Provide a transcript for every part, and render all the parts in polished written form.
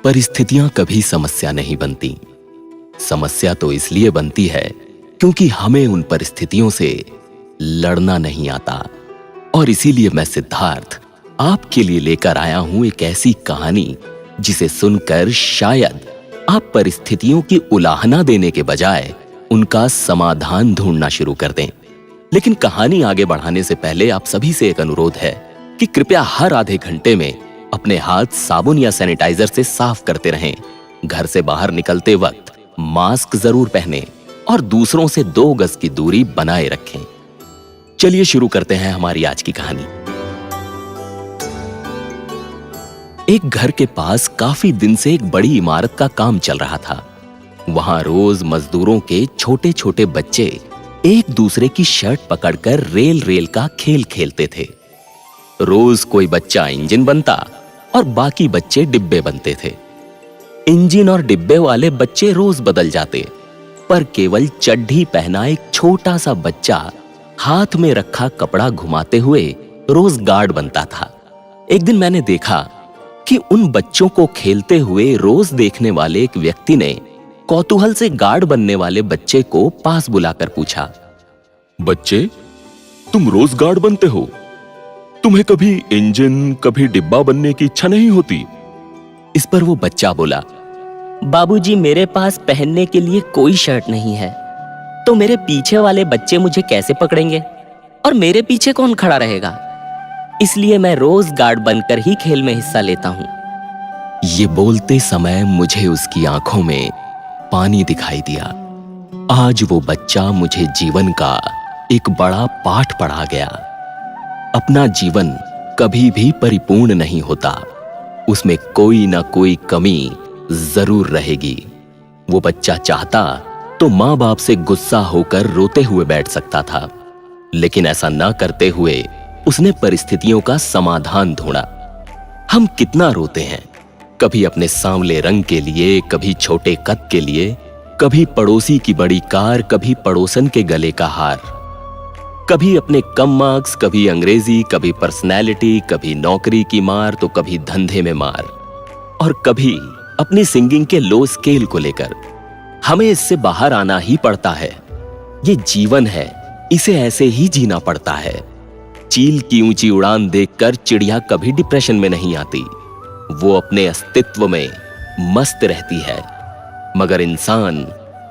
परिस्थितियां कभी समस्या नहीं बनती। समस्या तो इसलिए बनती है क्योंकि हमें उन परिस्थितियों से लड़ना नहीं आता। और इसीलिए मैं सिद्धार्थ आपके लिए लेकर आया हूं एक ऐसी कहानी जिसे सुनकर शायद आप परिस्थितियों की उलाहना देने के बजाय उनका समाधान ढूंढना शुरू कर दें। लेकिन कहानी आगे बढ़ाने से पहले आप सभी से एक अनुरोध है कि कृपया हर आधे घंटे में अपने हाथ साबुन या सैनिटाइजर से साफ करते रहें। घर से बाहर निकलते वक्त मास्क जरूर पहनें और दूसरों से 2 गज की दूरी बनाए रखें। चलिए शुरू करते हैं हमारी आज की कहानी। एक घर के पास काफी दिन से एक बड़ी इमारत का काम चल रहा था। वहां रोज मजदूरों के छोटे छोटे बच्चे एक दूसरे की शर्ट पकड़कर रेल रेल का खेल खेलते थे। रोज कोई बच्चा इंजन बनता और बाकी बच्चे डिब्बे बनते थे। इंजन और डिब्बे वाले बच्चे रोज बदल जाते, पर केवल चड्ढी पहना एक छोटा सा बच्चा हाथ में रखा कपड़ा घुमाते हुए रोज गार्ड बनता था। एक दिन मैंने देखा कि उन बच्चों को खेलते हुए रोज देखने वाले एक व्यक्ति ने कौतूहल से गार्ड बनने वाले बच्चे को पास बुलाकर पूछा, बच्चे, तुम रोज गार्ड बनते हो? तुम्हें कभी इंजन, कभी डिब्बा बनने की इच्छा नहीं होती? इस पर वो बच्चा बोला, बाबूजी, मेरे पास पहनने के लिए कोई शर्ट नहीं है, तो मेरे पीछे वाले बच्चे मुझे कैसे पकड़ेंगे और मेरे पीछे कौन खड़ा रहेगा? इसलिए मैं रोज गार्ड बनकर ही खेल में हिस्सा लेता हूं। ये बोलते समय मुझे उसकी आंखों में पानी दिखाई दिया। आज वो बच्चा मुझे जीवन का एक बड़ा पाठ पढ़ा गया। अपना जीवन कभी भी परिपूर्ण नहीं होता, उसमें कोई ना कोई कमी जरूर रहेगी। वो बच्चा चाहता तो माँ बाप से गुस्सा होकर रोते हुए बैठ सकता था, लेकिन ऐसा ना करते हुए उसने परिस्थितियों का समाधान ढूंढा। हम कितना रोते हैं, कभी अपने सांवले रंग के लिए, कभी छोटे कद के लिए, कभी पड़ोसी की बड़ी कार, कभी पड़ोसन के गले का हार, कभी अपने कम मार्क्स, कभी अंग्रेजी, कभी पर्सनैलिटी, कभी नौकरी की मार तो कभी धंधे में मार, और कभी अपनी सिंगिंग के लो स्केल को लेकर। हमें इससे बाहर आना ही पड़ता है। ये जीवन है, इसे ऐसे ही जीना पड़ता है। चील की ऊंची उड़ान देखकर चिड़िया कभी डिप्रेशन में नहीं आती, वो अपने अस्तित्व में मस्त रहती है। मगर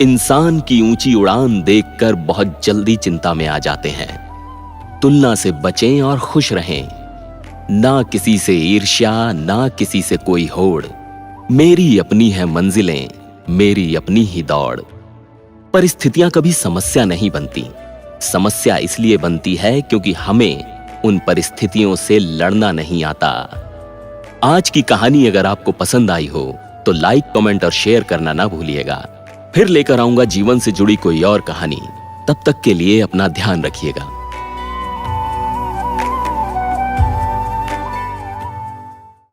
इंसान की ऊंची उड़ान देखकर बहुत जल्दी चिंता में आ जाते हैं। तुलना से बचें और खुश रहें। ना किसी से ईर्ष्या, ना किसी से कोई होड़। मेरी अपनी है मंजिलें, मेरी अपनी ही दौड़। परिस्थितियां कभी समस्या नहीं बनती। समस्या इसलिए बनती है क्योंकि हमें उन परिस्थितियों से लड़ना नहीं आता। आज की कहानी अगर आपको पसंद आई हो तो लाइक, कमेंट और शेयर करना ना भूलिएगा। फिर लेकर आऊंगा जीवन से जुड़ी कोई और कहानी। तब तक के लिए अपना ध्यान रखिएगा।